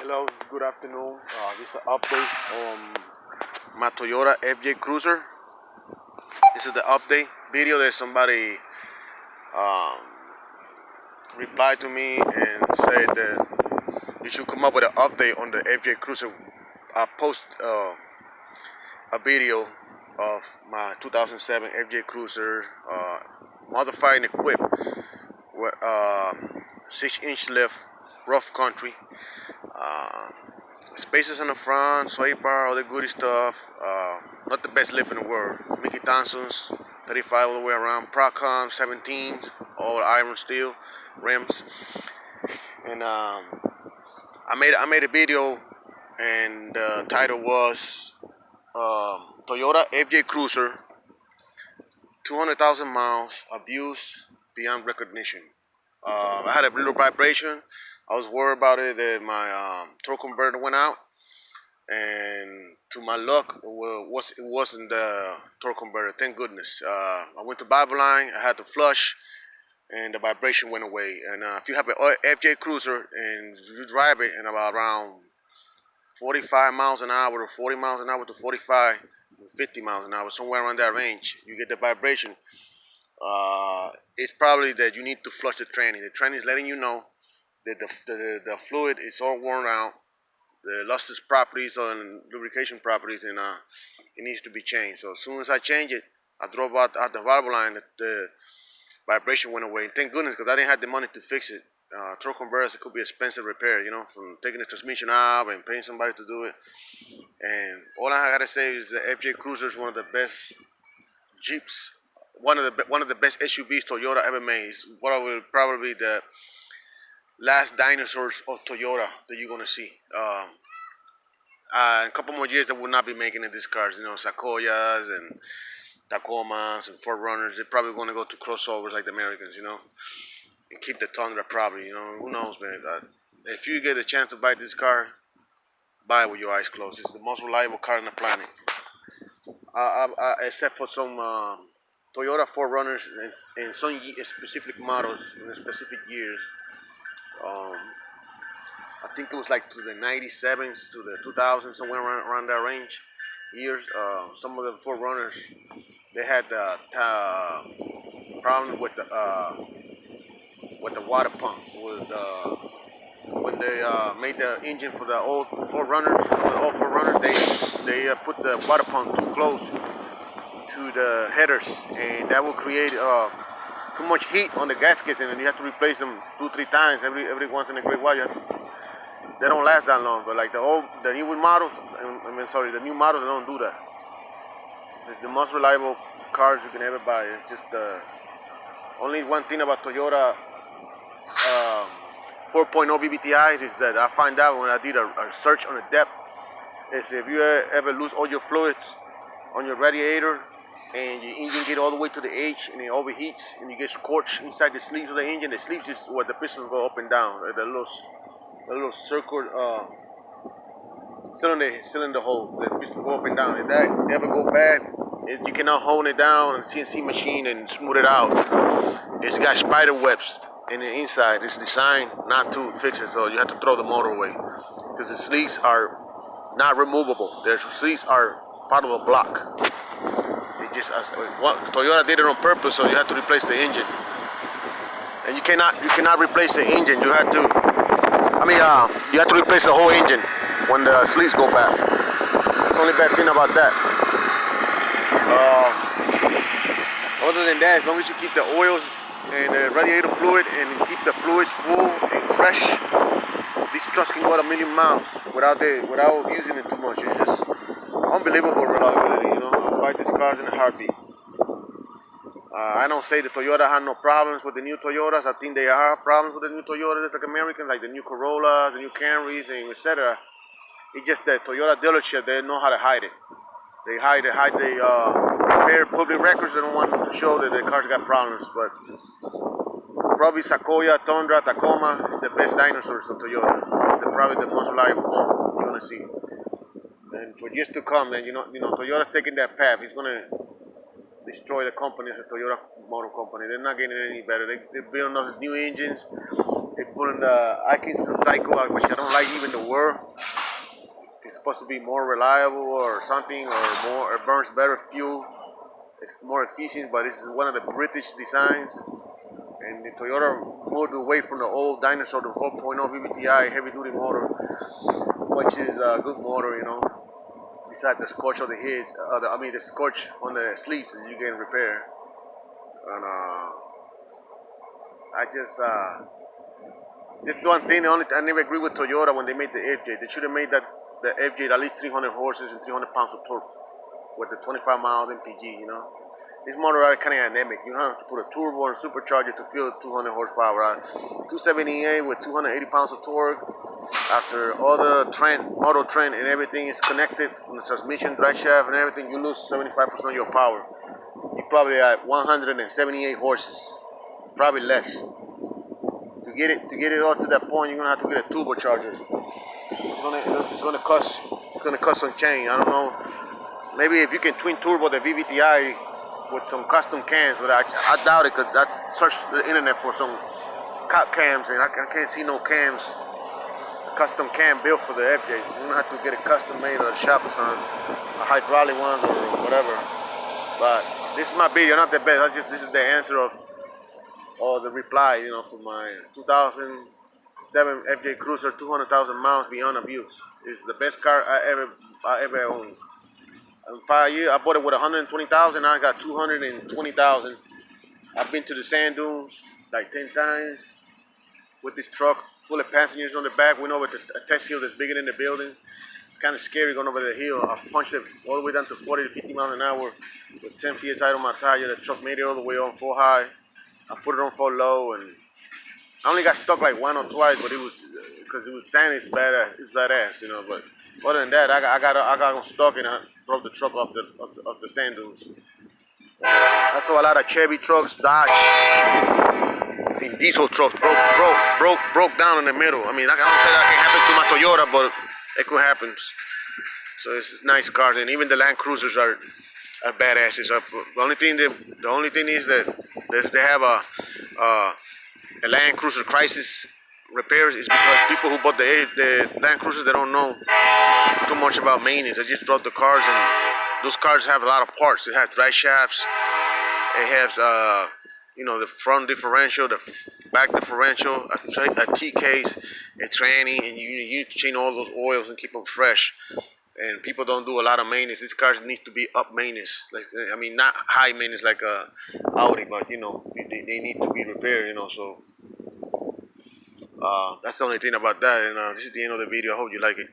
Hello, good afternoon. This is an update on my Toyota FJ Cruiser. This is the update video that somebody um, replied to me and said that you should come up with an update on the FJ Cruiser. I post a video of my 2007 FJ Cruiser, modified and equipped with 6-inch lift, rough country. Uh, Spaces on the front, sway bar, all the goody stuff. Not the best lift in the world. Mickey Thompson's 35 all the way around. Procon 17s, all iron steel rims. And I made a video, and the title was Toyota FJ Cruiser, 200,000 miles, abuse beyond recognition. I had a little vibration. I was worried about it that my torque converter went out, and to my luck, it wasn't the torque converter. Thank goodness. I went to Bible line. I had to flush, and the vibration went away. And if you have an FJ Cruiser and you drive it in about around 45 miles an hour, or 40 miles an hour to 45, 50 miles an hour, somewhere around that range, you get the vibration. It's probably that you need to flush the tranny. The tranny is letting you know that the fluid is all worn out, the lustrous properties and lubrication properties, and it needs to be changed. So as soon as I change it, I drove out the valve line, the vibration went away. And thank goodness, because I didn't have the money to fix it. Torque converters, it could be expensive repair, from taking the transmission out and paying somebody to do it. And all I gotta say is the FJ Cruiser is one of the best Jeeps, one of the best SUVs Toyota ever made. It's what will probably the last dinosaurs of Toyota that you're gonna see. In a couple more years, they will not be making it these cars. Sequoias and Tacomas and 4Runners. They're probably going to go to crossovers like the Americans, and keep the Tundra probably. Who knows, man? If you get a chance to buy this car, buy it with your eyes closed. It's the most reliable car on the planet. Except for some Toyota 4Runners and some specific models in specific years. I think it was like to the 97s to the 2000s, somewhere around that range years. Some of the 4Runners, they had the problem with the water pump. When they made the engine for the old 4Runners, they put the water pump too close to the headers, and that will create too much heat on the gaskets, and then you have to replace them 2-3 times every once in a great while. They don't last that long, but like the new models, the new models, they don't do that. It's the most reliable cars you can ever buy. It's just only one thing about Toyota 4.0 BBTIs is that I find out when I did a search on the depth, is if you ever lose all your fluids on your radiator and your engine get all the way to the edge and it overheats and you get scorched inside the sleeves of the engine. The sleeves is where the pistons go up and down, the little circle cylinder hole, the piston go up and down. If that ever go bad, you cannot hold it down on a CNC machine and smooth it out. It's got spider webs in the inside. It's designed not to fix it, so you have to throw the motor away because the sleeves are not removable. The sleeves are part of the block. Toyota did it on purpose, so you have to replace the engine. And you cannot replace the engine. You have to replace the whole engine when the sleeves go bad. That's the only bad thing about that. Other than that, as long as you keep the oils and the radiator fluid and keep the fluids full and fresh, these trucks can go 1,000,000 miles without using it too much. It's just unbelievable reliability. I buy these cars in a heartbeat. I don't say the Toyota had no problems with the new Toyotas. I think there are problems with the new Toyotas, like Americans, like the new Corollas, the new Camrys, and etc. It's just that Toyota dealership, they know how to hide it. They hide the repair public records. They don't want to show that the cars got problems. But probably Sequoia, Tundra, Tacoma is the best dinosaurs of Toyota. It's probably the most reliable you're gonna see. And for years to come, man, Toyota's taking that path. It's gonna destroy the company as a Toyota motor company. They're not getting any better. They're building us new engines. They're putting the Atkinson cycle, which I don't like even the word. It's supposed to be more reliable or something, or more, it burns better fuel. It's more efficient, but this is one of the British designs. And the Toyota moved away from the old dinosaur, the 4.0 VVTi heavy-duty motor, which is a good motor, you know. Besides the scorch of the heads, the scorch on the sleeves that you get in repair. And I just this one thing. I never agree with Toyota when they made the FJ. They should have made that the FJ at least 300 horses and 300 pounds of torque with the 25 miles MPG. You know, this motor are kind of anemic. You have to put a turbo and supercharger to fill 200 horsepower. 278 with 280 pounds of torque. After all the motor trend and everything is connected from the transmission, drive shaft, and everything, you lose 75% of your power. You probably at 178 horses, probably less. To get it all to that point, you're gonna have to get a turbocharger. It's gonna cost some change. I don't know. Maybe if you can twin turbo the VVTi with some custom cams, but I doubt it because I searched the internet for some cams and I can't see no cams, custom cam built for the FJ. You're gonna have to get a custom made at the shop or something, a hydraulic one or whatever. But this is my video, not the best. This is the answer of or the reply, you know, for my 2007 FJ Cruiser, 200,000 miles beyond abuse. It's the best car I ever owned. In 5 years, I bought it with 120,000. Now I got 220,000. I've been to the sand dunes like 10 times with this truck full of passengers on the back. Went over to a test hill that's bigger than the building. It's kind of scary going over the hill. I punched it all the way down to 40 to 50 miles an hour with 10 psi on my tire. The truck made it all the way on full high. I put it on for low, and I only got stuck like one or twice, but it was because it was sand. It's badass, you know. But other than that, I got stuck and I drove the truck off the sand dunes. I saw a lot of Chevy trucks, Dodge, and diesel trucks broke down in the middle. I mean, I don't say that can happen to my Toyota, but it could happen. So it's nice cars, and even the Land Cruisers are badasses. The only thing is that they have a Land Cruiser crisis repairs is because people who bought the Land Cruisers, they don't know too much about maintenance. They just drop the cars, and those cars have a lot of parts. It has drive shafts. It has the front differential, the back differential, a T case, a tranny, and you need to change all those oils and keep them fresh. And people don't do a lot of maintenance. These cars need to be up maintenance. Not high maintenance like a Audi, but they need to be repaired. So that's the only thing about that. And this is the end of the video. I hope you like it.